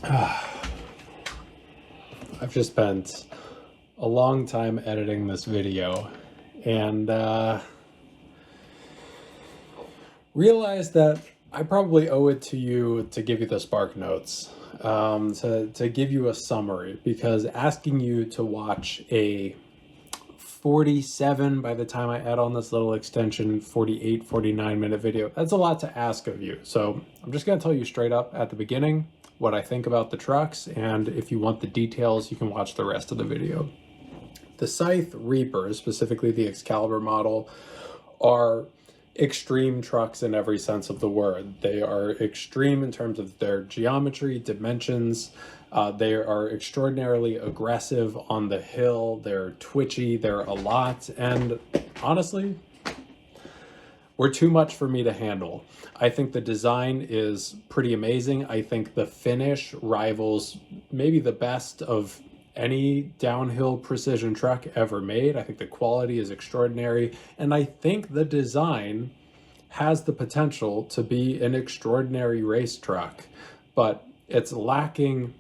I've just spent a long time editing this video and realized that I probably owe it to you to give you the Spark Notes, to give you a summary, because asking you to watch a 47, by the time I add on this little extension, 48, 49-minute video, that's a lot to ask of you. So I'm just going to tell you straight up at the beginning what I think about the trucks, and if you want the details, you can watch the rest of the video. The Scythe Reapers, specifically the Excalibur model, are extreme trucks in every sense of the word. They are extreme in terms of their geometry, dimensions. They are extraordinarily aggressive on the hill. They're twitchy, they're a lot, and honestly, were too much for me to handle. I think the design is pretty amazing. I think the finish rivals maybe the best of any downhill precision truck ever made. I think the quality is extraordinary, and I think the design has the potential to be an extraordinary race truck, but it's lacking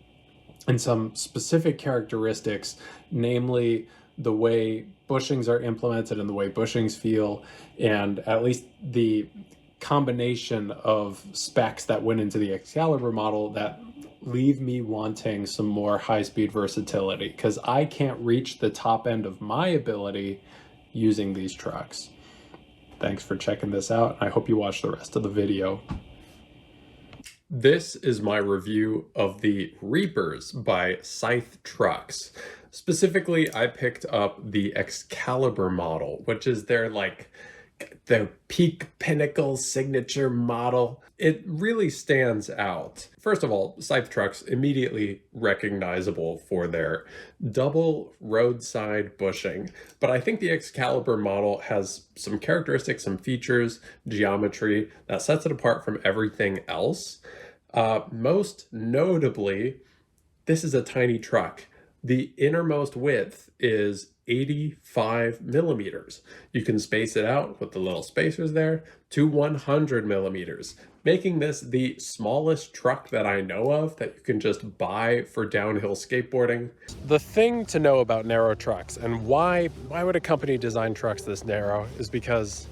in some specific characteristics, namely the way bushings are implemented and the way bushings feel, and at least the combination of specs that went into the Excalibur model that leave me wanting some more high-speed versatility, because I can't reach the top end of my ability using these trucks. Thanks for checking this out. I hope you watch the rest of the video. This is my review of the Reapers by Scythe Trucks. Specifically, I picked up the Excalibur model, which is their peak pinnacle signature model. It really stands out. First of all, Scythe Trucks immediately recognizable for their double roadside bushing, but I think the Excalibur model has some characteristics, some features, geometry that sets it apart from everything else. Most notably, this is a tiny truck. The innermost width is 85 millimeters. You can space it out with the little spacers there to 100 millimeters, making this the smallest truck that I know of that you can just buy for downhill skateboarding. The thing to know about narrow trucks, and why would a company design trucks this narrow, is because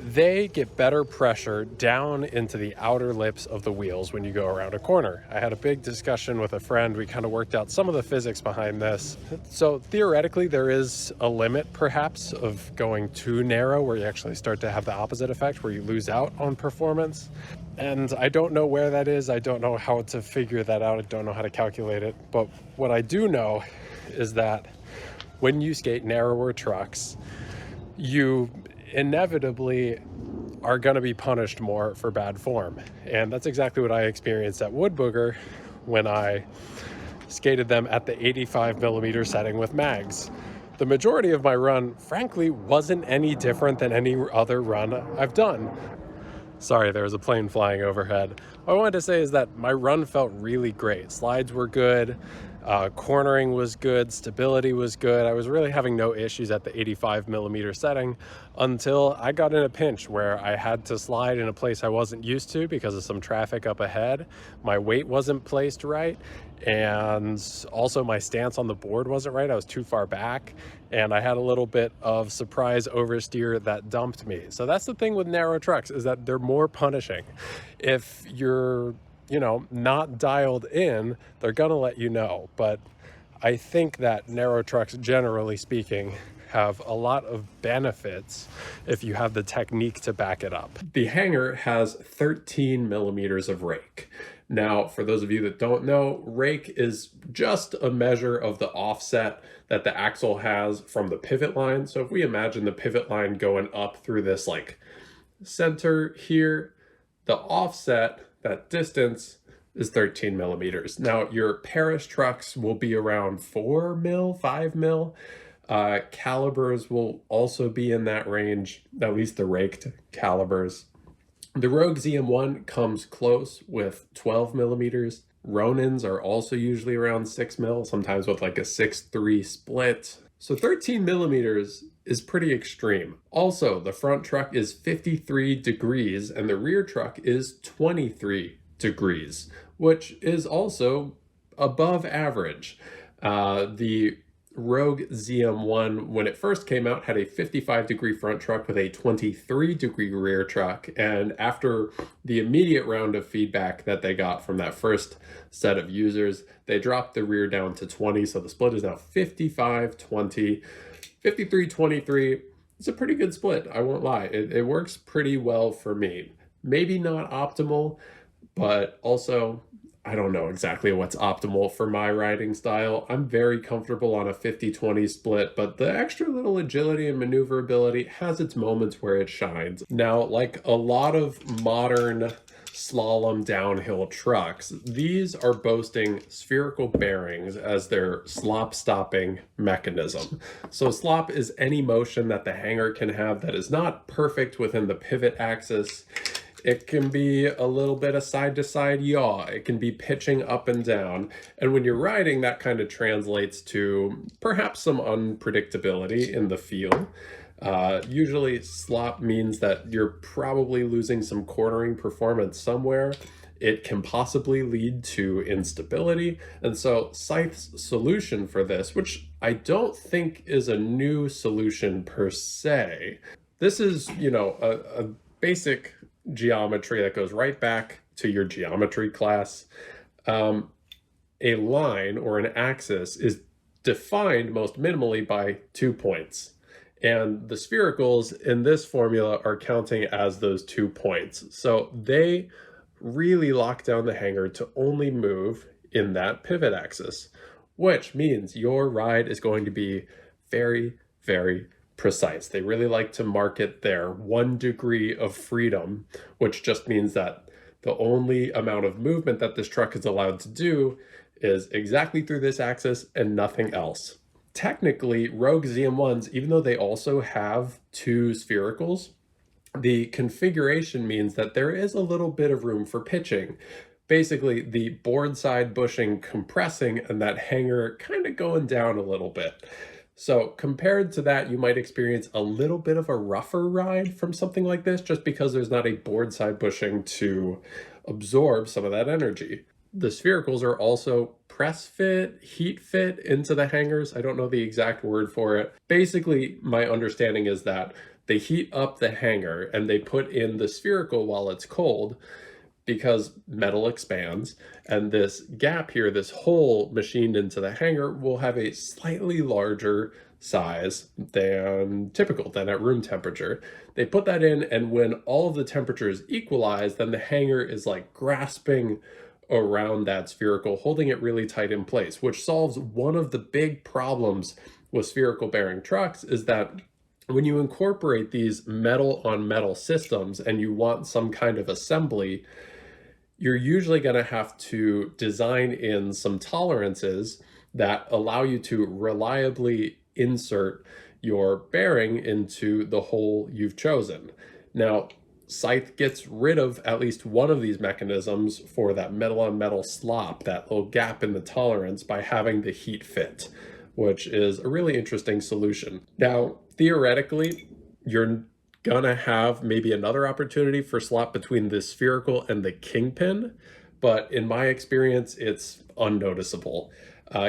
they get better pressure down into the outer lips of the wheels when you go around a corner. I had a big discussion with a friend. We kind of worked out some of the physics behind this. So theoretically, there is a limit perhaps of going too narrow where you actually start to have the opposite effect where you lose out on performance. And I don't know where that is. I don't know how to figure that out. I don't know how to calculate it. But what I do know is that when you skate narrower trucks, you inevitably are going to be punished more for bad form. And that's exactly what I experienced at Wood Booger when I skated them at the 85 millimeter setting with mags. The majority of my run, frankly, wasn't any different than any other run I've done. Sorry, there was a plane flying overhead. What I wanted to say is that my run felt really great. Slides were good, cornering was good, stability was good. I was really having no issues at the 85 millimeter setting until I got in a pinch where I had to slide in a place I wasn't used to because of some traffic up ahead. My weight wasn't placed right, and also my stance on the board wasn't right. I was too far back, and I had a little bit of surprise oversteer that dumped me. So that's the thing with narrow trucks, is that they're more punishing. If you're not dialed in, they're gonna let you know. But I think that narrow trucks, generally speaking, have a lot of benefits if you have the technique to back it up. The hanger has 13 millimeters of rake. Now, for those of you that don't know, rake is just a measure of the offset that the axle has from the pivot line. So if we imagine the pivot line going up through this center here, the offset, that distance, is 13 millimeters. Now, your Paris trucks will be around 4 mil, 5 mil. Calibers will also be in that range, at least the raked calibers. The Rogue ZM1 comes close with 12 millimeters. Ronins are also usually around 6 mil, sometimes with a 6-3 split. So 13 millimeters is pretty extreme. Also, the front truck is 53 degrees and the rear truck is 23 degrees, which is also above average. The Rogue ZM1, when it first came out, had a 55-degree front truck with a 23-degree rear truck. And after the immediate round of feedback that they got from that first set of users, they dropped the rear down to 20. So the split is now 55-20, 53-23. It's a pretty good split, I won't lie. It works pretty well for me. Maybe not optimal, but also I don't know exactly what's optimal for my riding style. I'm very comfortable on a 50-20 split, but the extra little agility and maneuverability has its moments where it shines. Now, like a lot of modern slalom downhill trucks, these are boasting spherical bearings as their slop stopping mechanism. So slop is any motion that the hanger can have that is not perfect within the pivot axis. It can be a little bit of side-to-side yaw. It can be pitching up and down. And when you're riding, that kind of translates to perhaps some unpredictability in the feel. Usually slop means that you're probably losing some cornering performance somewhere. It can possibly lead to instability. And so Scythe's solution for this, which I don't think is a new solution per se, this is, you know, a basic geometry that goes right back to your geometry class. A line or an axis is defined most minimally by 2 points. And the sphericals in this formula are counting as those 2 points. So they really lock down the hanger to only move in that pivot axis, which means your ride is going to be very, very precise. They really like to market their 1 degree of freedom, which just means that the only amount of movement that this truck is allowed to do is exactly through this axis and nothing else. Technically, Rogue ZM1s, even though they also have 2 sphericals, the configuration means that there is a little bit of room for pitching. Basically, the board side bushing compressing and that hanger kind of going down a little bit. So compared to that, you might experience a little bit of a rougher ride from something like this just because there's not a board side bushing to absorb some of that energy. The sphericals are also press fit, heat fit into the hangers. I don't know the exact word for it. Basically, my understanding is that they heat up the hanger and they put in the spherical while it's cold, because metal expands, and this gap here, this hole machined into the hanger, will have a slightly larger size than typical, than at room temperature. They put that in, and when all of the temperatures equalize, then the hanger is like grasping around that spherical, holding it really tight in place, which solves one of the big problems with spherical bearing trucks, is that when you incorporate these metal on metal systems and you want some kind of assembly, you're usually going to have to design in some tolerances that allow you to reliably insert your bearing into the hole you've chosen. Now, Scythe gets rid of at least one of these mechanisms for that metal on metal slop, that little gap in the tolerance, by having the heat fit, which is a really interesting solution. Now, theoretically, you're gonna have maybe another opportunity for slop between the spherical and the kingpin, but in my experience, it's unnoticeable.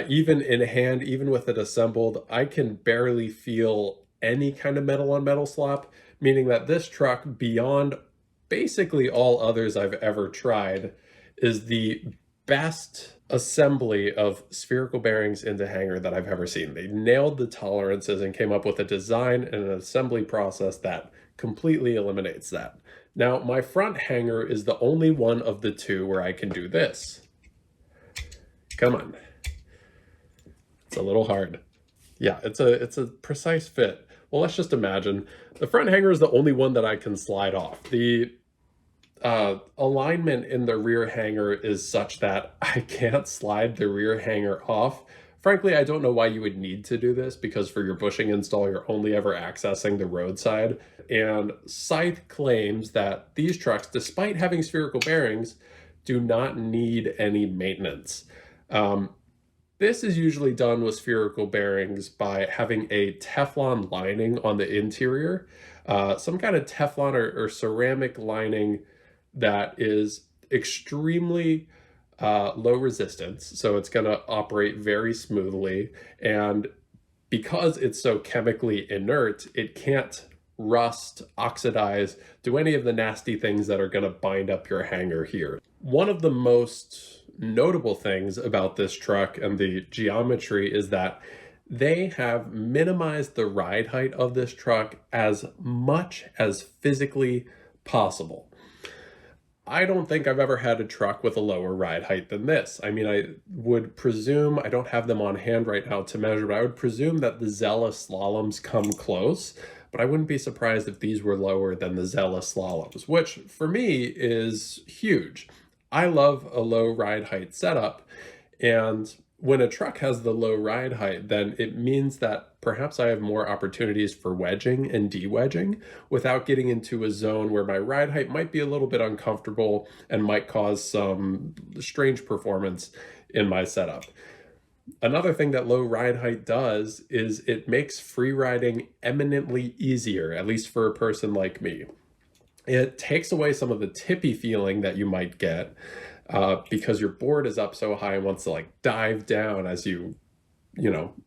Even in hand, even with it assembled, I can barely feel any kind of metal on metal slop, meaning that this truck, beyond basically all others I've ever tried, is the best assembly of spherical bearings into hanger that I've ever seen. They nailed the tolerances and came up with a design and an assembly process that completely eliminates that. Now, my front hanger is the only one of the 2 where I can do this. Come on. It's a little hard. Yeah, it's a precise fit. Well, let's just imagine the front hanger is the only one that I can slide off. The alignment in the rear hanger is such that I can't slide the rear hanger off. Frankly, I don't know why you would need to do this, because for your bushing install, you're only ever accessing the roadside. And Scythe claims that these trucks, despite having spherical bearings, do not need any maintenance. This is usually done with spherical bearings by having a Teflon lining on the interior, some kind of Teflon or ceramic lining that is extremely low resistance, so it's going to operate very smoothly. And because it's so chemically inert, it can't rust, oxidize, do any of the nasty things that are going to bind up your hanger here. One of the most notable things about this truck and the geometry is that they have minimized the ride height of this truck as much as physically possible. I don't think I've ever had a truck with a lower ride height than this. I mean, I would presume, I don't have them on hand right now to measure, but I would presume that the Zealous slaloms come close, but I wouldn't be surprised if these were lower than the Zealous slaloms, which for me is huge. I love a low ride height setup, and when a truck has the low ride height, then it means that perhaps I have more opportunities for wedging and de-wedging without getting into a zone where my ride height might be a little bit uncomfortable and might cause some strange performance in my setup. Another thing that low ride height does is it makes free riding eminently easier, at least for a person like me. It takes away some of the tippy feeling that you might get because your board is up so high and wants to like dive down as you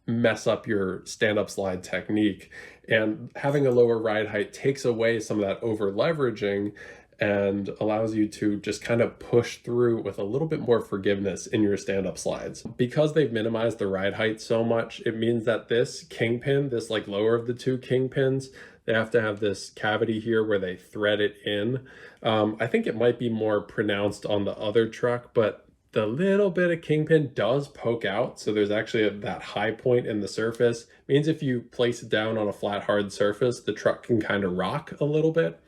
mess up your stand-up slide technique. And having a lower ride height takes away some of that over leveraging and allows you to just kind of push through with a little bit more forgiveness in your stand-up slides. Because they've minimized the ride height so much, it means that this kingpin, this like lower of the two kingpins, they have to have this cavity here where they thread it in. I think it might be more pronounced on the other truck, but the little bit of kingpin does poke out. So there's actually that high point in the surface. It means if you place it down on a flat, hard surface, the truck can kind of rock a little bit.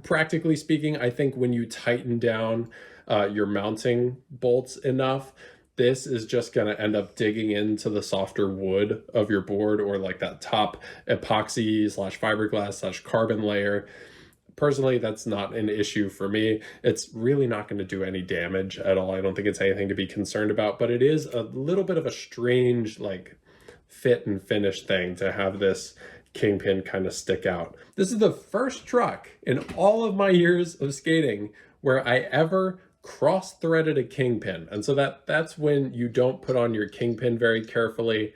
Practically speaking, I think when you tighten down your mounting bolts enough, this is just going to end up digging into the softer wood of your board, or like that top epoxy slash fiberglass slash carbon layer. Personally, that's not an issue for me. It's really not going to do any damage at all. I don't think it's anything to be concerned about, but it is a little bit of a strange like fit and finish thing to have this kingpin kind of stick out. This is the first truck in all of my years of skating where I ever cross-threaded a kingpin. And so that's when you don't put on your kingpin very carefully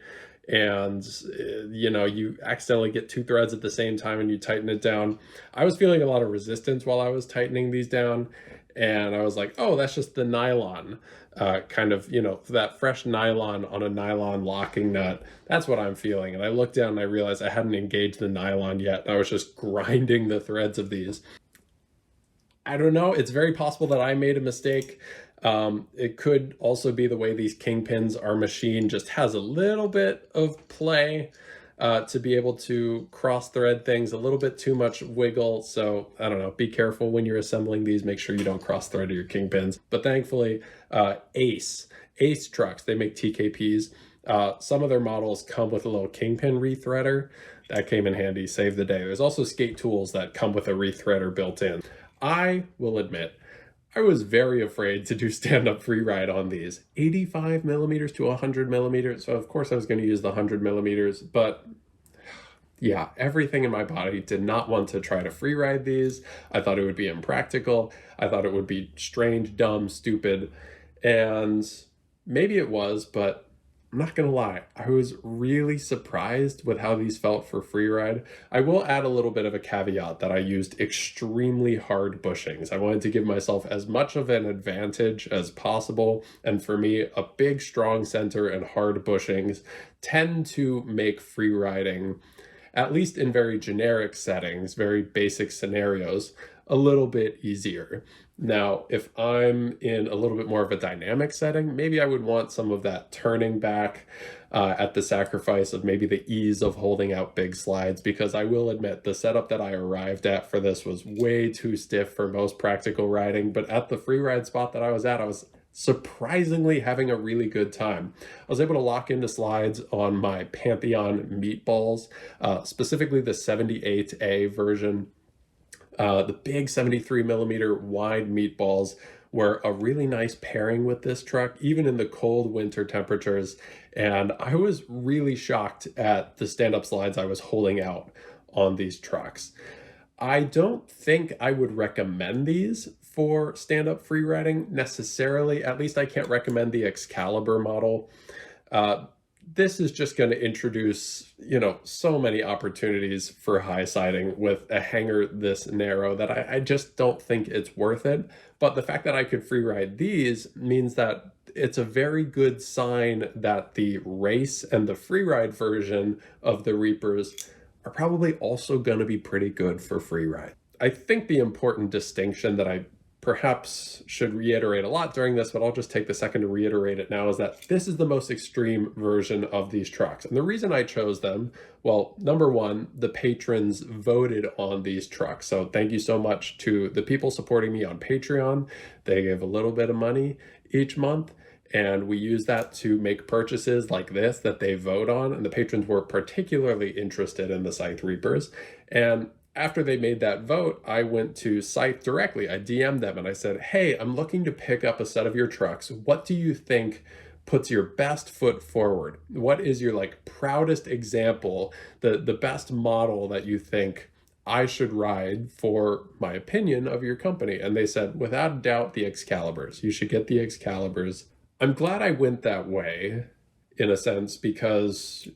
and you accidentally get two threads at the same time and you tighten it down. I was feeling a lot of resistance while I was tightening these down, and I was like, oh, that's just the nylon, that fresh nylon on a nylon locking nut. That's what I'm feeling. And I looked down and I realized I hadn't engaged the nylon yet. I was just grinding the threads of these. I don't know. It's very possible that I made a mistake. It could also be the way these kingpins are machined just has a little bit of play to be able to cross thread things, a little bit too much wiggle. So I don't know, be careful when you're assembling these, make sure you don't cross thread your kingpins. But thankfully, Ace trucks, they make TKPs. Some of their models come with a little kingpin rethreader. That came in handy, saved the day. There's also skate tools that come with a rethreader built in. I will admit, I was very afraid to do stand-up free ride on these. 85 millimeters to 100 millimeters. So of course I was going to use the 100 millimeters, but yeah, everything in my body did not want to try to free ride these. I thought it would be impractical. I thought it would be strange, dumb, stupid. And maybe it was, but I'm not gonna lie, I was really surprised with how these felt for freeride. I will add a little bit of a caveat that I used extremely hard bushings. I wanted to give myself as much of an advantage as possible, and for me, a big strong center and hard bushings tend to make freeriding, at least in very generic settings, very basic scenarios, a little bit easier. Now, if I'm in a little bit more of a dynamic setting, maybe I would want some of that turning back at the sacrifice of maybe the ease of holding out big slides, because I will admit the setup that I arrived at for this was way too stiff for most practical riding, but at the free ride spot that I was at, I was surprisingly having a really good time. I was able to lock into slides on my Pantheon meatballs, specifically the 78A version. The big 73 millimeter wide meatballs were a really nice pairing with this truck, even in the cold winter temperatures. And I was really shocked at the stand-up slides I was holding out on these trucks. I don't think I would recommend these for stand-up free riding necessarily. At least I can't recommend the Excalibur model. This is just going to introduce, so many opportunities for high siding with a hanger this narrow that I just don't think it's worth it. But the fact that I could free ride these means that it's a very good sign that the race and the free ride version of the Reapers are probably also going to be pretty good for free ride. I think the important distinction that I perhaps should reiterate a lot during this, but I'll just take the second to reiterate it now, is that this is the most extreme version of these trucks. And the reason I chose them, well, number one, the patrons voted on these trucks. So thank you so much to the people supporting me on Patreon. They give a little bit of money each month, and we use that to make purchases like this that they vote on. And the patrons were particularly interested in the Scythe Reapers. And after they made that vote, I went to Scythe directly. I DM'd them and I said, hey, I'm looking to pick up a set of your trucks. What do you think puts your best foot forward? What is your proudest example, the best model that you think I should ride for my opinion of your company? And they said, without a doubt, the Excaliburs. You should get the Excaliburs. I'm glad I went that way, in a sense, because,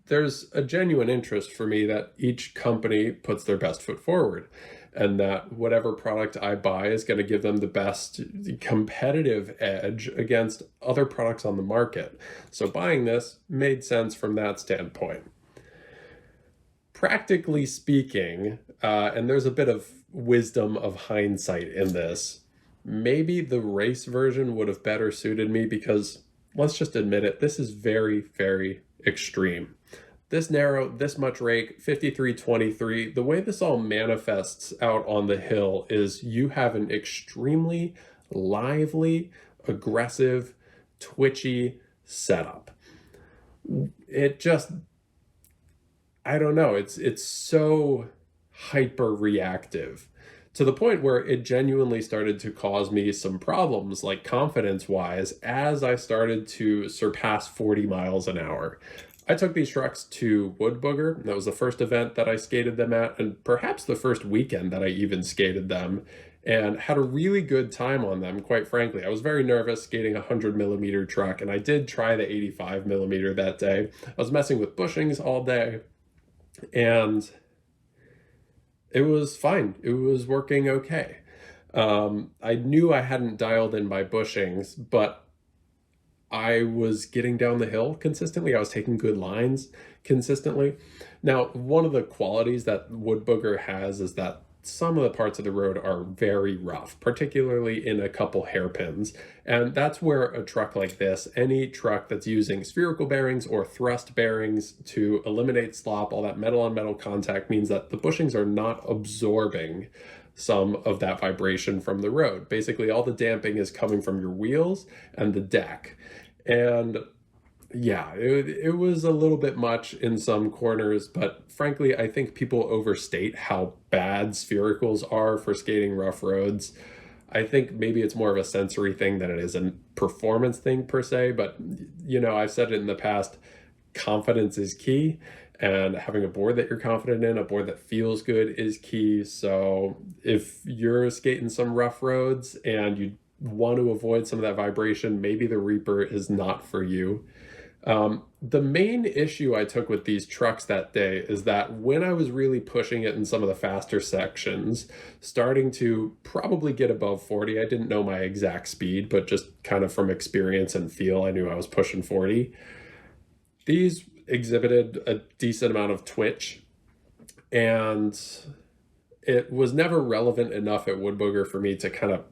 there's a genuine interest for me that each company puts their best foot forward, and that whatever product I buy is going to give them the best competitive edge against other products on the market. So buying this made sense from that standpoint. Practically speaking, and there's a bit of wisdom of hindsight in this, maybe the race version would have better suited me because, let's just admit it, this is very, very extreme. This narrow, this much rake, 53-23, the way this all manifests out on the hill is you have an extremely lively, aggressive, twitchy setup. It just, I don't know, it's so hyper reactive to the point where it genuinely started to cause me some problems, like confidence-wise, as I started to surpass 40 miles an hour. I took these trucks to Wood Booger. That was the first event that I skated them at, and perhaps the first weekend that I even skated them, and had a really good time on them, quite frankly. I was very nervous skating a 100mm truck, and I did try the 85mm that day. I was messing with bushings all day, and it was fine. It was working okay. I knew I hadn't dialed in my bushings, but I was getting down the hill consistently. I was taking good lines consistently. Now, one of the qualities that Wood Booger has is that some of the parts of the road are very rough, particularly in a couple hairpins. And that's where a truck like this, any truck that's using spherical bearings or thrust bearings to eliminate slop, all that metal on metal contact, means that the bushings are not absorbing some of that vibration from the road. Basically, all the damping is coming from your wheels and the deck. And yeah, it was a little bit much in some corners, but frankly, I think people overstate how bad sphericals are for skating rough roads. I think maybe it's more of a sensory thing than it is a performance thing per se, but I've said it in the past, confidence is key, and having a board that you're confident in, a board that feels good, is key. So if you're skating some rough roads and you want to avoid some of that vibration, maybe the Reaper is not for you. The main issue I took with these trucks that day is that when I was really pushing it in some of the faster sections, starting to probably get above 40, I didn't know my exact speed, but just kind of from experience and feel, I knew I was pushing 40. These exhibited a decent amount of twitch, and it was never relevant enough at Wood Booger for me to kind of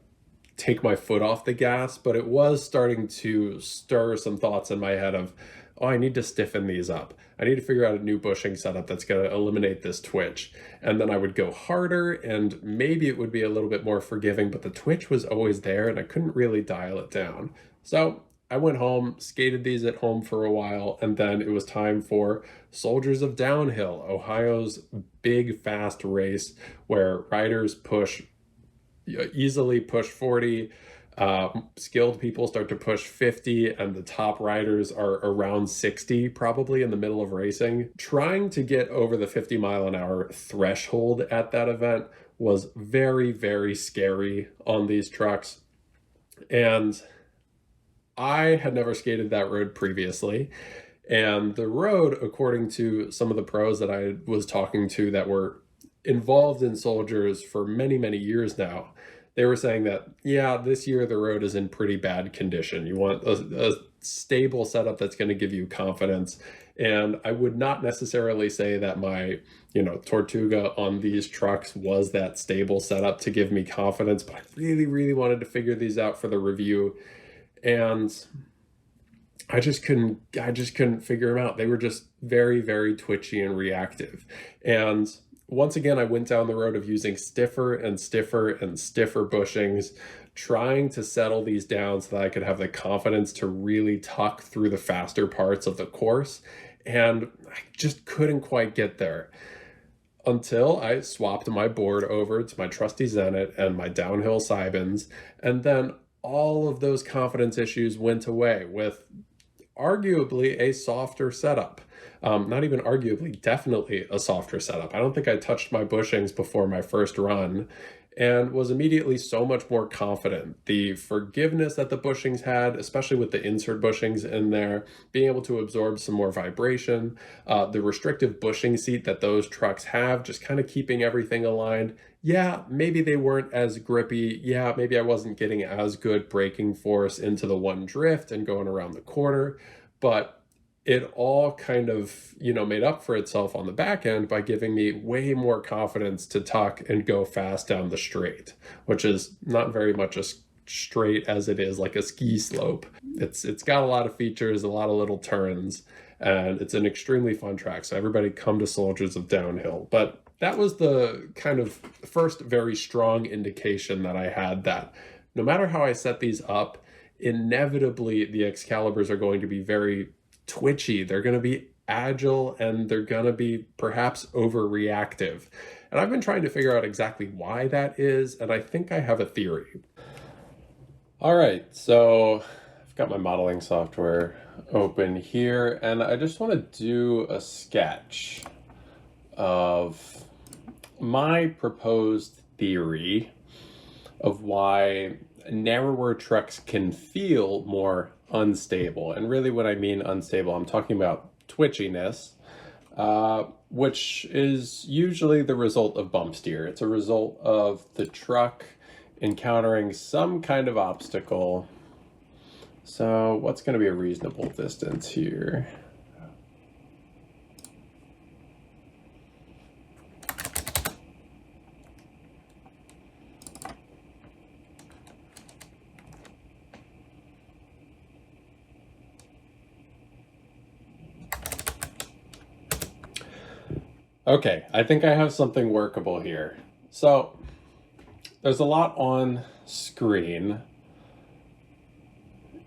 take my foot off the gas, but it was starting to stir some thoughts in my head of, oh, I need to stiffen these up. I need to figure out a new bushing setup that's going to eliminate this twitch. And then I would go harder, and maybe it would be a little bit more forgiving, but the twitch was always there and I couldn't really dial it down. So I went home, skated these at home for a while, and then it was time for Soldiers of Downhill, Ohio's big fast race where riders easily push 40. Skilled people start to push 50, and the top riders are around 60, probably in the middle of racing. Trying to get over the 50-mile-an-hour threshold at that event was very, very scary on these trucks. And I had never skated that road previously. And the road, according to some of the pros that I was talking to that were involved in soldiers for many, many years now, they were saying that, yeah, this year the road is in pretty bad condition. You want a stable setup that's going to give you confidence. And I would not necessarily say that my, Tortuga on these trucks was that stable setup to give me confidence, but I really, really wanted to figure these out for the review. And I just couldn't figure them out. They were just very, very twitchy and reactive. And once again, I went down the road of using stiffer and stiffer and stiffer bushings, trying to settle these down so that I could have the confidence to really tuck through the faster parts of the course. And I just couldn't quite get there until I swapped my board over to my trusty Zenit and my downhill Sybins. And then all of those confidence issues went away with arguably a softer setup. Not even arguably, definitely a softer setup. I don't think I touched my bushings before my first run and was immediately so much more confident. The forgiveness that the bushings had, especially with the insert bushings in there, being able to absorb some more vibration, the restrictive bushing seat that those trucks have, just kind of keeping everything aligned. Yeah, maybe they weren't as grippy. Yeah, maybe I wasn't getting as good braking force into the one drift and going around the corner, but it all kind of, made up for itself on the back end by giving me way more confidence to tuck and go fast down the straight, which is not very much a straight as it is like a ski slope. It's got a lot of features, a lot of little turns, and it's an extremely fun track. So everybody come to Soldiers of Downhill. But that was the kind of first very strong indication that I had that no matter how I set these up, inevitably the Excaliburs are going to be very twitchy. They're going to be agile, and they're going to be perhaps overreactive. And I've been trying to figure out exactly why that is, and I think I have a theory. All right, so I've got my modeling software open here, and I just want to do a sketch of my proposed theory of why narrower trucks can feel more unstable. And really when I mean unstable, I'm talking about twitchiness, which is usually the result of bump steer. It's a result of the truck encountering some kind of obstacle. So what's going to be a reasonable distance here? Okay, I think I have something workable here. So there's a lot on screen,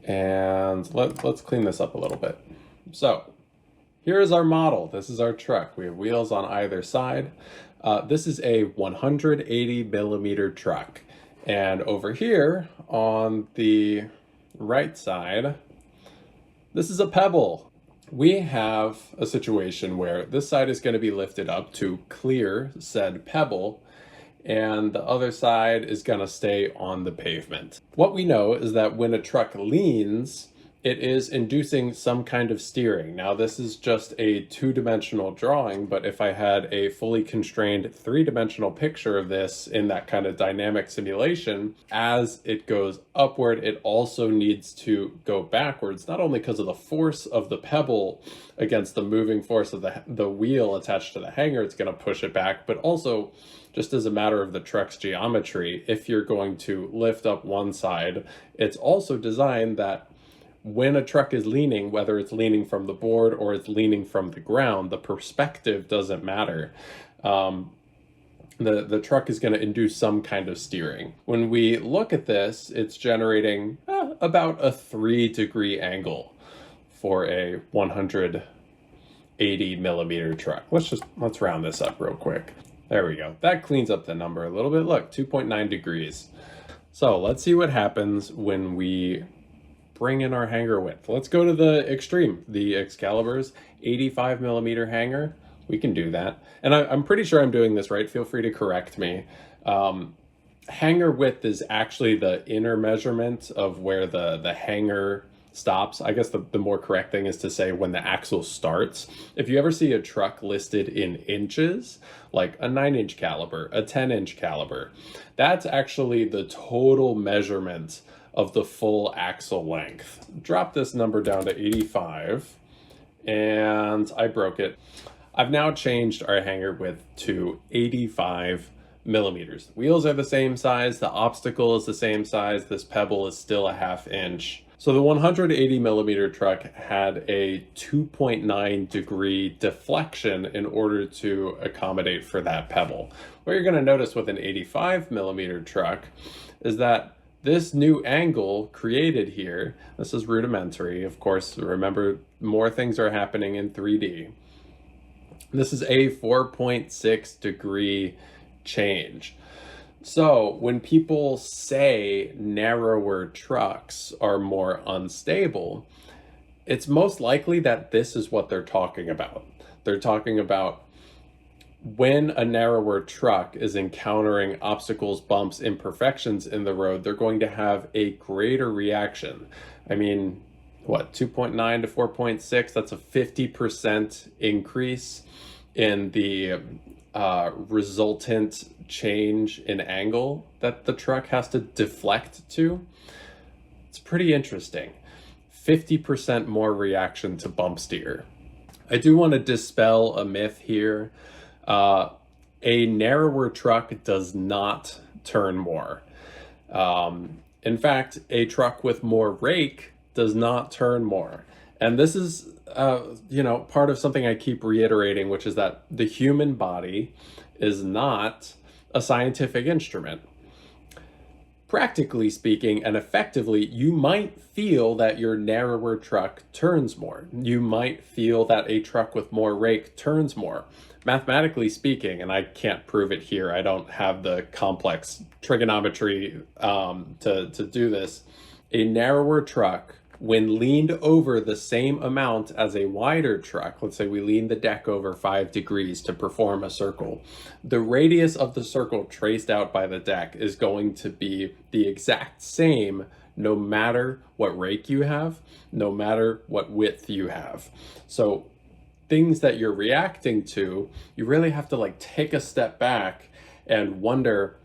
and let's clean this up a little bit. So here is our model. This is our truck. We have wheels on either side. This is a 180 millimeter truck. And over here on the right side, this is a pebble. We have a situation where this side is going to be lifted up to clear said pebble, and the other side is going to stay on the pavement. What we know is that when a truck leans, it is inducing some kind of steering. Now, this is just a two-dimensional drawing, but if I had a fully constrained three-dimensional picture of this in that kind of dynamic simulation, as it goes upward, it also needs to go backwards, not only because of the force of the pebble against the moving force of the wheel attached to the hanger, it's going to push it back, but also just as a matter of the truck's geometry, if you're going to lift up one side, it's also designed that when a truck is leaning, whether it's leaning from the board or it's leaning from the ground, the perspective doesn't matter. The truck is going to induce some kind of steering. When we look at this, it's generating about a 3-degree angle for a 180 millimeter truck. Let's round this up real quick. There we go. That cleans up the number a little bit. Look, 2.9 degrees. So let's see what happens when we bring in our hanger width. Let's go to the extreme, the Excalibur's 85 millimeter hanger. We can do that. And I'm pretty sure I'm doing this right. Feel free to correct me. Hanger width is actually the inner measurement of where the hanger stops. I guess the more correct thing is to say when the axle starts. If you ever see a truck listed in inches, like a 9-inch caliber, a 10-inch caliber, that's actually the total measurement of the full axle length. Drop this number down to 85, and I broke it. I've now changed our hanger width to 85 millimeters. The wheels are the same size, the obstacle is the same size, this pebble is still a 1/2 inch. So the 180 millimeter truck had a 2.9 degree deflection in order to accommodate for that pebble. What you're going to notice with an 85 millimeter truck is that this new angle created here, this is rudimentary, of course, remember more things are happening in 3D. This is a 4.6 degree change. So when people say narrower trucks are more unstable, it's most likely that this is what they're talking about. They're talking about when a narrower truck is encountering obstacles, bumps, imperfections in the road, they're going to have a greater reaction. I mean, what, 2.9 to 4.6, that's a 50% increase in the resultant change in angle that the truck has to deflect to. It's pretty interesting. 50% more reaction to bump steer. I do want to dispel a myth here. A narrower truck does not turn more. In fact, a truck with more rake does not turn more. And this is, part of something I keep reiterating, which is that the human body is not a scientific instrument. Practically speaking and effectively, you might feel that your narrower truck turns more. You might feel that a truck with more rake turns more. Mathematically speaking, and I can't prove it here, I don't have the complex trigonometry to do this, a narrower truck, when leaned over the same amount as a wider truck, let's say we lean the deck over 5 degrees to perform a circle, the radius of the circle traced out by the deck is going to be the exact same no matter what rake you have, no matter what width you have. So things that you're reacting to, you really have to take a step back and wonder,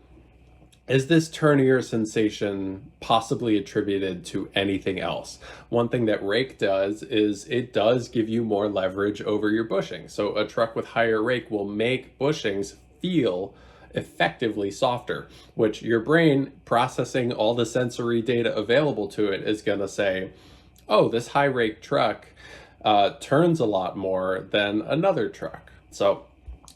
is this turnier sensation possibly attributed to anything else? One thing that rake does is it does give you more leverage over your bushing. So a truck with higher rake will make bushings feel effectively softer, which your brain, processing all the sensory data available to it, is going to say, oh, this high rake truck turns a lot more than another truck. So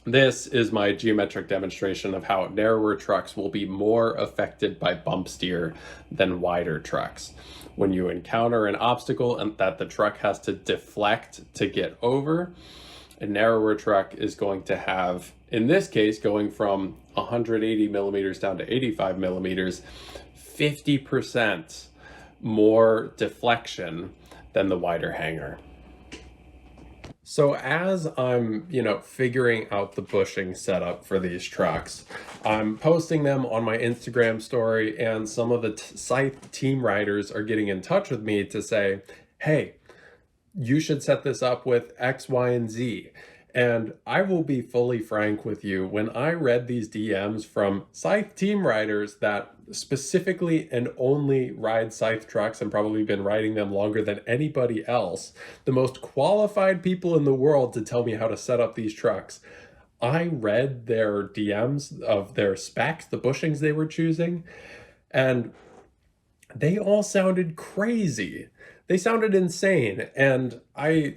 this is my geometric demonstration of how narrower trucks will be more affected by bump steer than wider trucks. When you encounter an obstacle and that the truck has to deflect to get over, a narrower truck is going to have, in this case, going from 180 millimeters down to 85 millimeters, 50% more deflection than the wider hanger. So as I'm, figuring out the bushing setup for these trucks, I'm posting them on my Instagram story, and some of the Scythe team riders are getting in touch with me to say, hey, you should set this up with X, Y, and Z. And I will be fully frank with you, when I read these DMs from Scythe team riders that specifically and only ride Scythe trucks and probably been riding them longer than anybody else, the most qualified people in the world to tell me how to set up these trucks, I read their DMs of their specs, the bushings they were choosing, and they all sounded crazy. They sounded insane, and I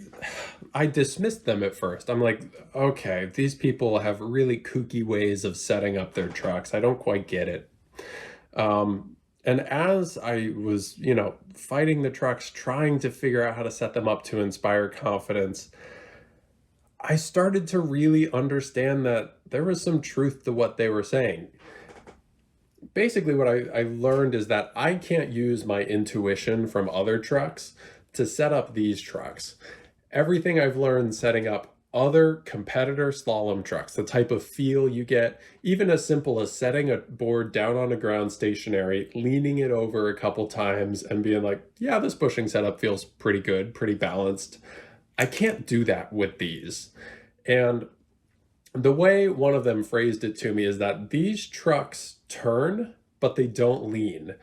dismissed them at first. I'm like, okay, these people have really kooky ways of setting up their trucks. I don't quite get it. And as I was, fighting the trucks, trying to figure out how to set them up to inspire confidence, I started to really understand that there was some truth to what they were saying. basically what I learned is that I can't use my intuition from other trucks to set up these trucks. Everything I've learned setting up other competitor slalom trucks, the type of feel you get, even as simple as setting a board down on the ground stationary, leaning it over a couple times and being like, yeah, this bushing setup feels pretty good, pretty balanced. I can't do that with these. And the way one of them phrased it to me is that these trucks turn, but they don't lean.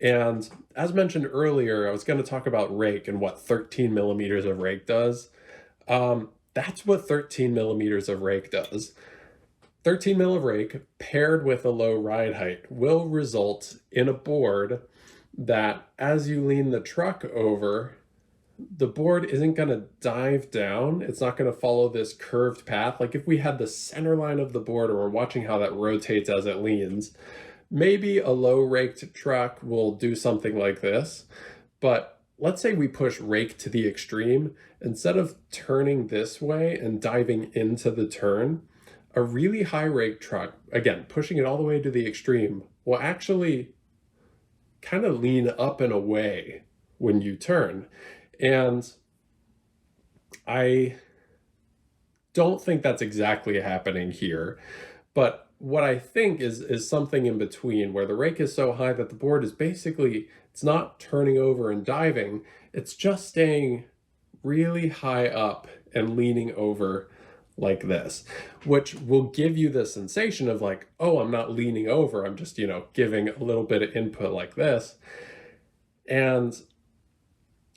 And as mentioned earlier, I was going to talk about rake and what 13 millimeters of rake does. That's what 13 millimeters of rake does. 13 mil of rake paired with a low ride height will result in a board that as you lean the truck over, the board isn't going to dive down. It's not going to follow this curved path. Like if we had the center line of the board and we're watching how that rotates as it leans, maybe a low raked truck will do something like this. But let's say we push rake to the extreme. Instead of turning this way and diving into the turn, a really high rake truck, again, pushing it all the way to the extreme, will actually kind of lean up and away when you turn. And I don't think that's exactly happening here. But what I think is something in between where the rake is so high that the board is basically, it's not turning over and diving, it's just staying really high up and leaning over like this, which will give you the sensation of like, oh, I'm not leaning over, I'm just, giving a little bit of input like this. And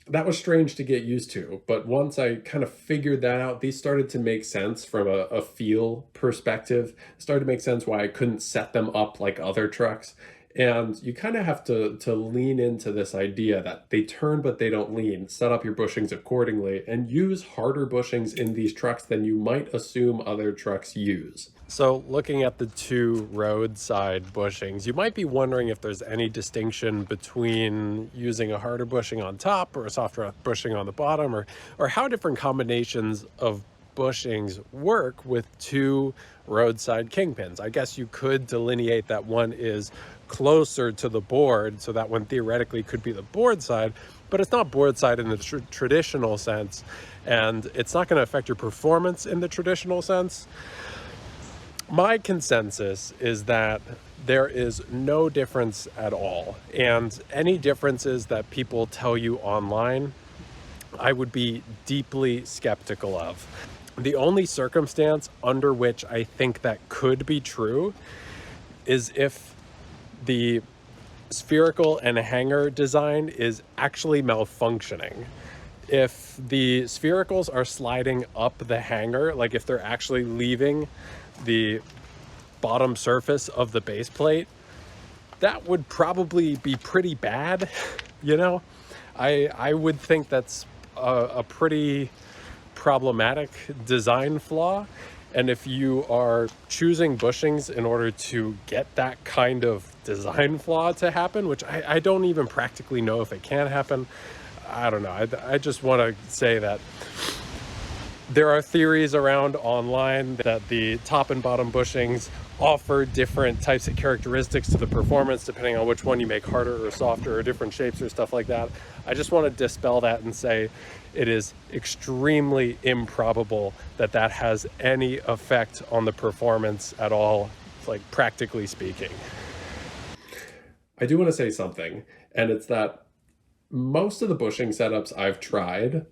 that was strange to get used to, but once I kind of figured that out, these started to make sense from a feel perspective. It started to make sense why I couldn't set them up like other trucks. And you kind of have to lean into this idea that they turn but they don't lean. Set up your bushings accordingly and use harder bushings in these trucks than you might assume other trucks use. So looking at the two roadside bushings, you might be wondering if there's any distinction between using a harder bushing on top or a softer bushing on the bottom, or how different combinations of bushings work with two roadside kingpins. I guess you could delineate that one is closer to the board, so that one theoretically could be the board side, but it's not board side in the traditional sense, and it's not going to affect your performance in the traditional sense. My consensus is that there is no difference at all, and any differences that people tell you online, I would be deeply skeptical of. The only circumstance under which I think that could be true is if the spherical and hanger design is actually malfunctioning. If the sphericals are sliding up the hanger, like if they're actually leaving the bottom surface of the base plate, that would probably be pretty bad. I would think that's a pretty problematic design flaw. And if you are choosing bushings in order to get that kind of design flaw to happen, which I don't even practically know if it can happen, I don't know. I just want to say that there are theories around online that the top and bottom bushings offer different types of characteristics to the performance depending on which one you make harder or softer or different shapes or stuff like that. I just want to dispel that and say it is extremely improbable that that has any effect on the performance at all, like practically speaking. I do want to say something, and it's that most of the bushing setups I've tried,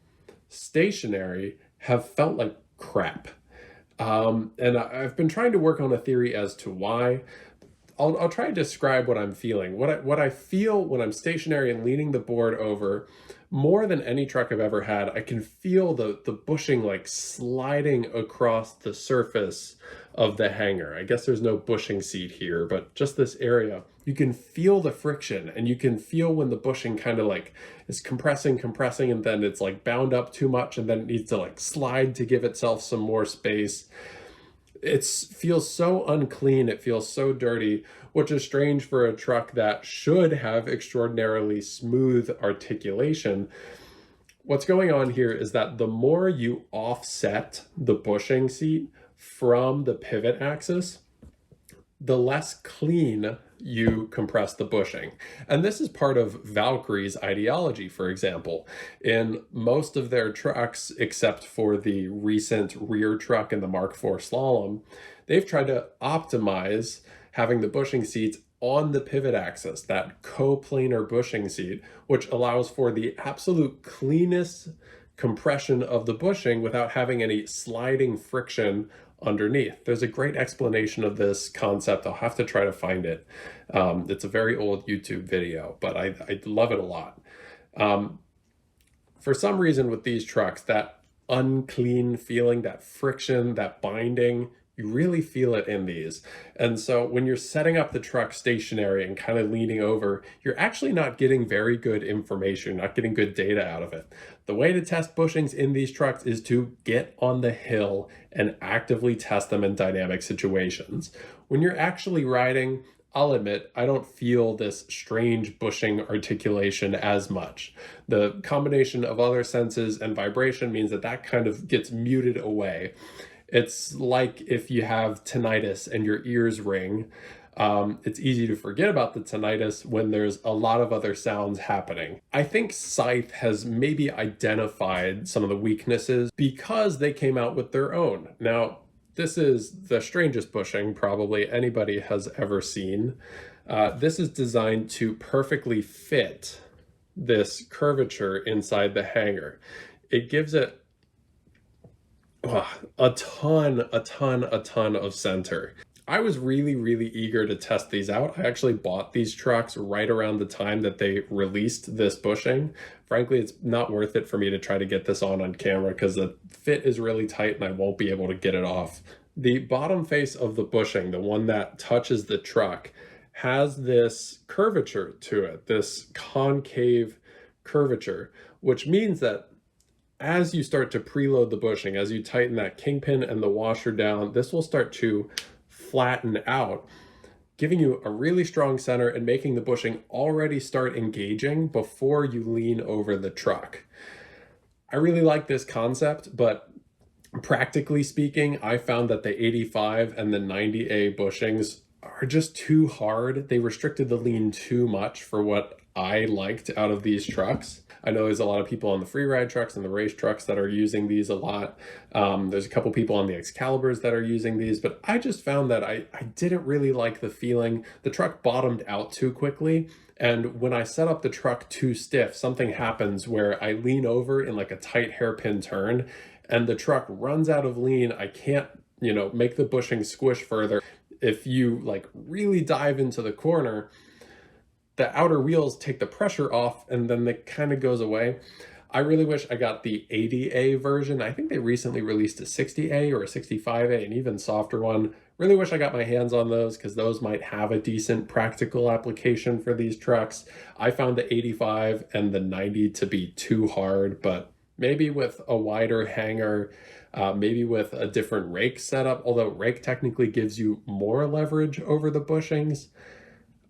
stationary, have felt like crap. And I've been trying to work on a theory as to why. I'll try to describe what I'm feeling. What I feel when I'm stationary and leaning the board over, more than any truck I've ever had, I can feel the bushing like sliding across the surface of the hanger. I guess there's no bushing seat here, but just this area. You can feel the friction, and you can feel when the bushing kind of like is compressing, and then it's like bound up too much, and then it needs to like slide to give itself some more space. It feels so unclean, it feels so dirty, which is strange for a truck that should have extraordinarily smooth articulation. What's going on here is that the more you offset the bushing seat from the pivot axis, the less clean you compress the bushing. And this is part of Valkyrie's ideology, for example. In most of their trucks, except for the recent rear truck in the Mark IV Slalom, they've tried to optimize having the bushing seats on the pivot axis, that coplanar bushing seat, which allows for the absolute cleanest compression of the bushing without having any sliding friction underneath. There's a great explanation of this concept. I'll have to try to find it. It's a very old YouTube video, but I love it a lot. For some reason with these trucks, that unclean feeling, that friction, that binding, you really feel it in these. And so when you're setting up the truck stationary and kind of leaning over, you're actually not getting very good information, not getting good data out of it. The way to test bushings in these trucks is to get on the hill and actively test them in dynamic situations. When you're actually riding, I'll admit, I don't feel this strange bushing articulation as much. The combination of other senses and vibration means that that kind of gets muted away. It's like if you have tinnitus and your ears ring. It's easy to forget about the tinnitus when there's a lot of other sounds happening. I think Scythe has maybe identified some of the weaknesses because they came out with their own. Now, this is the strangest bushing probably anybody has ever seen. This is designed to perfectly fit this curvature inside the hanger. It gives it a ton of center. I was really eager to test these out. I actually bought these trucks right around the time that they released this bushing. Frankly, it's not worth it for me to try to get this on camera because the fit is really tight and I won't be able to get it off. The bottom face of the bushing, the one that touches the truck, has this curvature to it, this concave curvature, which means that as you start to preload the bushing, as you tighten that kingpin and the washer down, this will start to flatten out, giving you a really strong center and making the bushing already start engaging before you lean over the truck. I really like this concept, but practically speaking, I found that the 85 and the 90A bushings are just too hard. They restricted the lean too much for what I liked out of these trucks. I know there's a lot of people on the Freeride trucks and the race trucks that are using these a lot. There's a couple people on the Excaliburs that are using these, but I just found that I didn't really like the feeling. The truck bottomed out too quickly. And when I set up the truck too stiff, something happens where I lean over in like a tight hairpin turn and the truck runs out of lean. I can't, make the bushing squish further. If you like really dive into the corner, the outer wheels take the pressure off and then it kind of goes away. I really wish I got the 80A version. I think they recently released a 60A or a 65A, an even softer one. Really wish I got my hands on those because those might have a decent practical application for these trucks. I found the 85 and the 90 to be too hard, but maybe with a wider hanger, maybe with a different rake setup, although rake technically gives you more leverage over the bushings.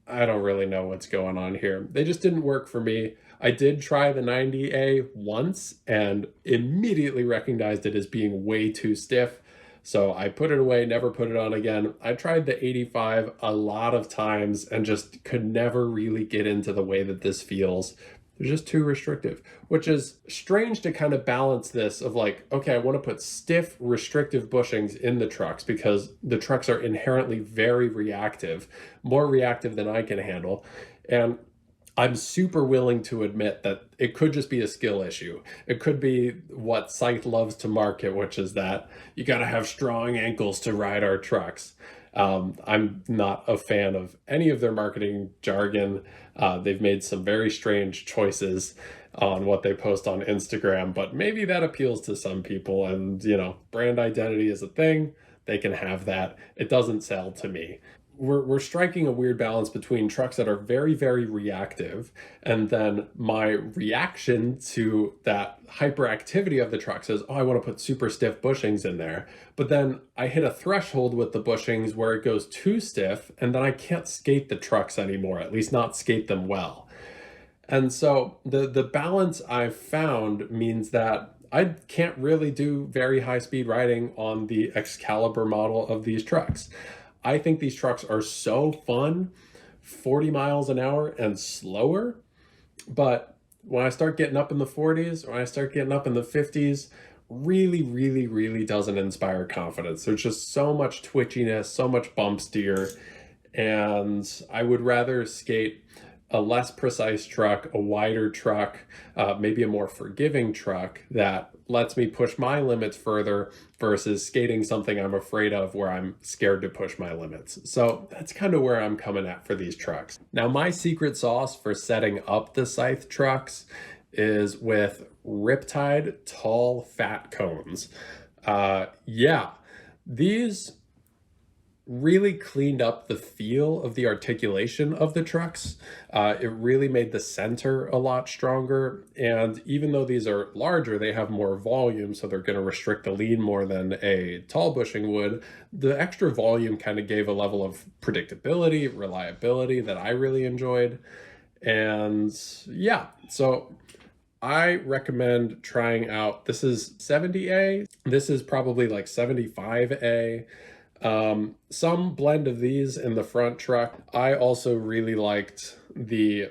I don't really know what's going on here. They just didn't work for me. I did try the 90A once and immediately recognized it as being way too stiff. So I put it away, never put it on again. I tried the 85 a lot of times and just could never really get into the way that this feels. They're just too restrictive, which is strange to kind of balance this of like, okay, I want to put stiff, restrictive bushings in the trucks because the trucks are inherently very reactive, more reactive than I can handle. And I'm super willing to admit that it could just be a skill issue. It could be what Scythe loves to market, which is that you got to have strong ankles to ride our trucks. I'm not a fan of any of their marketing jargon. They've made some very strange choices on what they post on Instagram, but maybe that appeals to some people and, brand identity is a thing. They can have that. It doesn't sell to me. We're striking a weird balance between trucks that are very reactive and then my reaction to that hyperactivity of the truck says, oh, I want to put super stiff bushings in there. But then I hit a threshold with the bushings where it goes too stiff and then I can't skate the trucks anymore, at least not skate them well. And so the balance I've found means that I can't really do very high speed riding on the Excalibur model of these trucks. I think these trucks are so fun, 40 miles an hour and slower. But when I start getting up in the 40s, or when I start getting up in the 50s, really doesn't inspire confidence. There's just so much twitchiness, so much bump steer, and I would rather skate a less precise truck, a wider truck, maybe a more forgiving truck that lets me push my limits further versus skating something I'm afraid of where I'm scared to push my limits. So that's kind of where I'm coming at for these trucks. Now, my secret sauce for setting up the Scythe trucks is with Riptide tall fat cones. Yeah, these really cleaned up the feel of the articulation of the trucks. It really made the center a lot stronger. And even though these are larger, they have more volume, so they're going to restrict the lean more than a tall bushing would. The extra volume kind of gave a level of predictability, reliability that I really enjoyed. And yeah, so I recommend trying out, this is 70A, this is probably like 75A. Some blend of these in the front truck. I also really liked the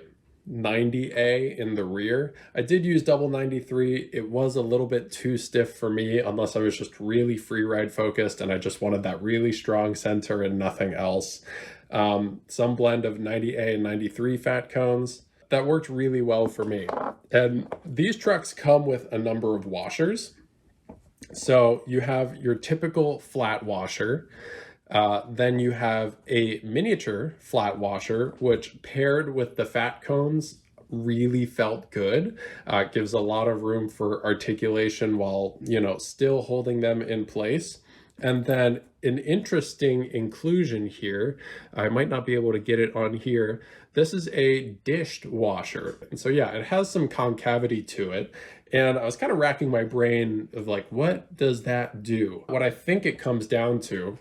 90A in the rear. I did use double 93. It was a little bit too stiff for me unless I was just really Freeride focused and I just wanted that really strong center and nothing else. Some blend of 90A and 93 fat cones. That worked really well for me. And these trucks come with a number of washers. So you have your typical flat washer, then you have a miniature flat washer, which paired with the fat cones really felt good. It gives a lot of room for articulation while, you know, still holding them in place. And then an interesting inclusion here, I might not be able to get it on here. This is a dished washer. And so yeah, it has some concavity to it. And I was kind of racking my brain of like, what does that do? What I think it comes down to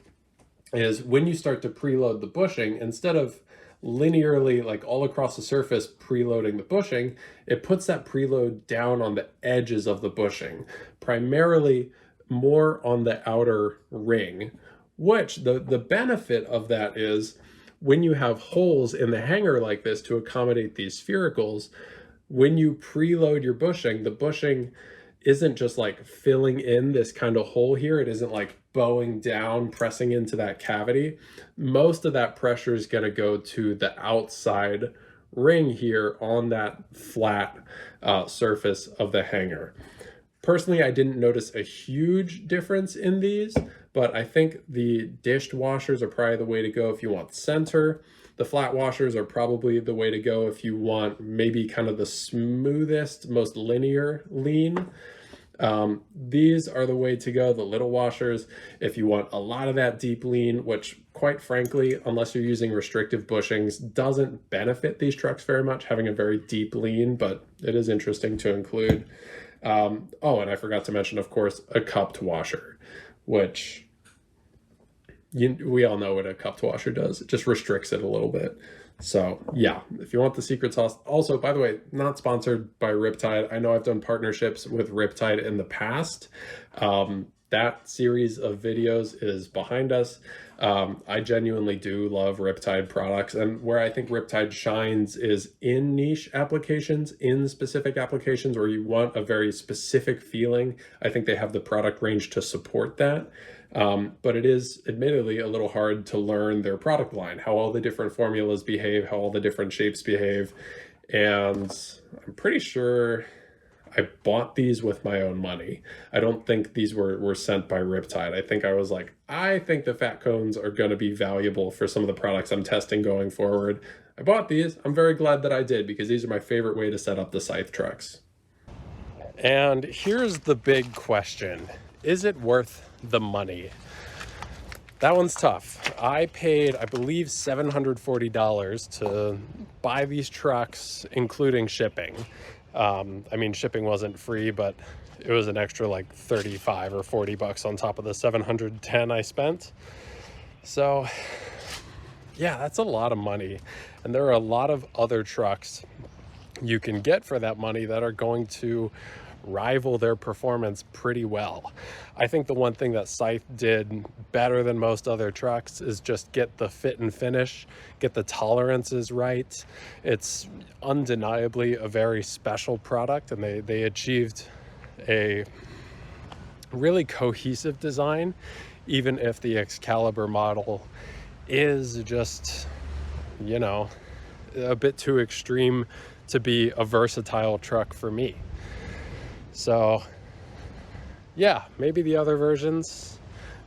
is when you start to preload the bushing, instead of linearly like all across the surface preloading the bushing, it puts that preload down on the edges of the bushing, primarily more on the outer ring, which the benefit of that is when you have holes in the hanger like this to accommodate these sphericals, when you preload your bushing, the bushing isn't just like filling in this kind of hole here. It isn't like bowing down, pressing into that cavity. Most of that pressure is going to go to the outside ring here on that flat surface of the hanger. Personally, I didn't notice a huge difference in these, but I think the dished washers are probably the way to go if you want center. The flat washers are probably the way to go if you want maybe kind of the smoothest, most linear lean. These are the way to go, the little washers, if you want a lot of that deep lean, which quite frankly, unless you're using restrictive bushings, doesn't benefit these trucks very much, having a very deep lean, but it is interesting to include. Oh, and I forgot to mention, of course, a cupped washer, which we all know what a cupped washer does. It just restricts it a little bit. So yeah, if you want the secret sauce. Also, by the way, not sponsored by Riptide. I know I've done partnerships with Riptide in the past. That series of videos is behind us. I genuinely do love Riptide products, and where I think Riptide shines is in niche applications, in specific applications where you want a very specific feeling. I think they have the product range to support that. But it is admittedly a little hard to learn their product line, how all the different formulas behave, how all the different shapes behave. And I'm pretty sure I bought these with my own money. I don't think these were sent by Riptide. I think I was like, I think the fat cones are going to be valuable for some of the products I'm testing going forward. I bought these. I'm very glad that I did, because these are my favorite way to set up the Scythe trucks. And here's the big question. Is it worth the money? That one's tough. I paid, I believe, $740 to buy these trucks, including shipping. I mean, shipping wasn't free, but it was an extra like 35 or 40 bucks on top of the 710 I spent. So yeah, that's a lot of money. And there are a lot of other trucks you can get for that money that are going to rival their performance pretty well. I think the one thing that Scythe did better than most other trucks is just get the fit and finish, get the tolerances right. It's undeniably a very special product, and they achieved a really cohesive design, even if the Excalibur model is just, you know, a bit too extreme to be a versatile truck for me. So yeah, maybe the other versions,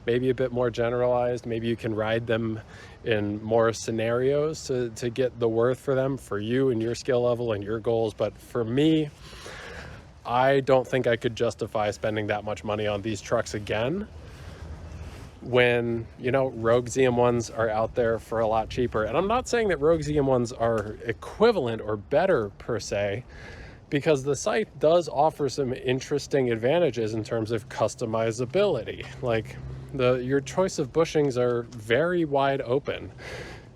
maybe a bit more generalized. Maybe you can ride them in more scenarios to get the worth for them for you and your skill level and your goals. But for me, I don't think I could justify spending that much money on these trucks again when, you know, Rogue ZM1s are out there for a lot cheaper. And I'm not saying that Rogue ZM1s are equivalent or better per se, because the Scythe does offer some interesting advantages in terms of customizability. Like your choice of bushings are very wide open.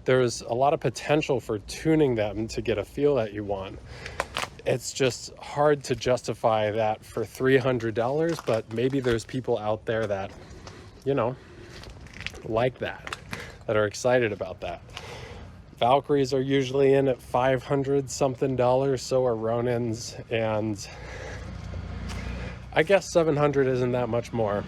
There's a lot of potential for tuning them to get a feel that you want. It's just hard to justify that for $300, but maybe there's people out there that, you know, like that are excited about that. Valkyries are usually in at $500 something, so are Ronins, and I guess 700 isn't that much more.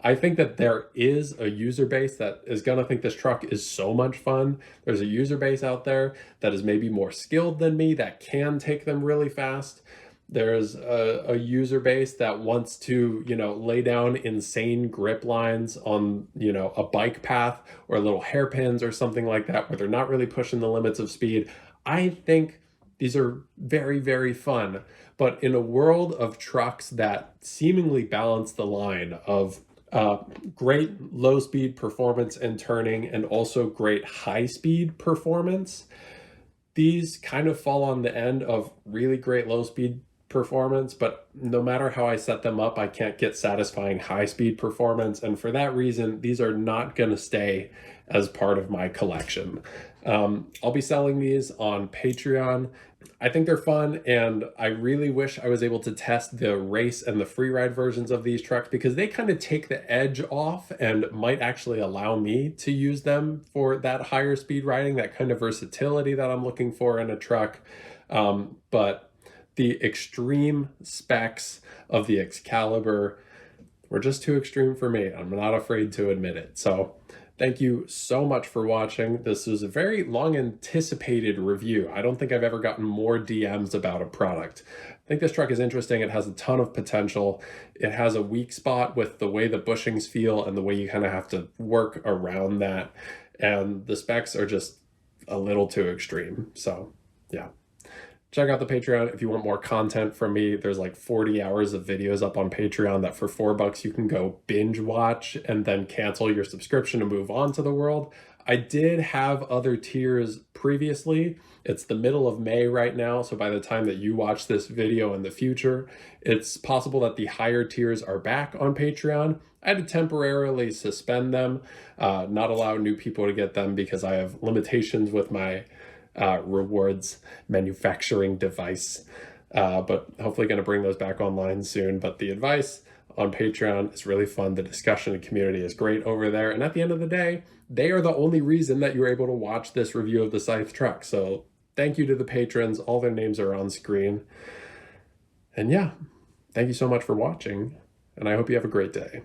I think that there is a user base that is gonna think this truck is so much fun. There's a user base out there that is maybe more skilled than me, that can take them really fast. There's a user base that wants to, you know, lay down insane grip lines on, you know, a bike path or little hairpins or something like that, where they're not really pushing the limits of speed. I think these are very, very fun. But in a world of trucks that seemingly balance the line of great low speed performance and turning and also great high speed performance, these kind of fall on the end of really great low speed performance, but no matter how I set them up, I can't get satisfying high speed performance. And for that reason, these are not going to stay as part of my collection. I'll be selling these on Patreon. I think they're fun, and I really wish I was able to test the race and the freeride versions of these trucks, because they kind of take the edge off and might actually allow me to use them for that higher speed riding, that kind of versatility that I'm looking for in a truck. But the extreme specs of the Excalibur were just too extreme for me. I'm not afraid to admit it. So thank you so much for watching. This is a very long anticipated review. I don't think I've ever gotten more DMs about a product. I think this truck is interesting. It has a ton of potential. It has a weak spot with the way the bushings feel and the way you kind of have to work around that. And the specs are just a little too extreme. So yeah. Check out the Patreon if you want more content from me. There's like 40 hours of videos up on Patreon that for $4 you can go binge watch and then cancel your subscription and move on to the world. I did have other tiers previously. It's the middle of May right now, so by the time that you watch this video in the future, it's possible that the higher tiers are back on Patreon. I had to temporarily suspend them, not allow new people to get them because I have limitations with my rewards manufacturing device, but hopefully going to bring those back online soon. But the advice on Patreon is really fun. The discussion and community is great over there, and at the end of the day, they are the only reason that you're able to watch this review of the Scythe truck. So thank you to the patrons. All their names are on screen. And yeah, thank you so much for watching, and I hope you have a great day.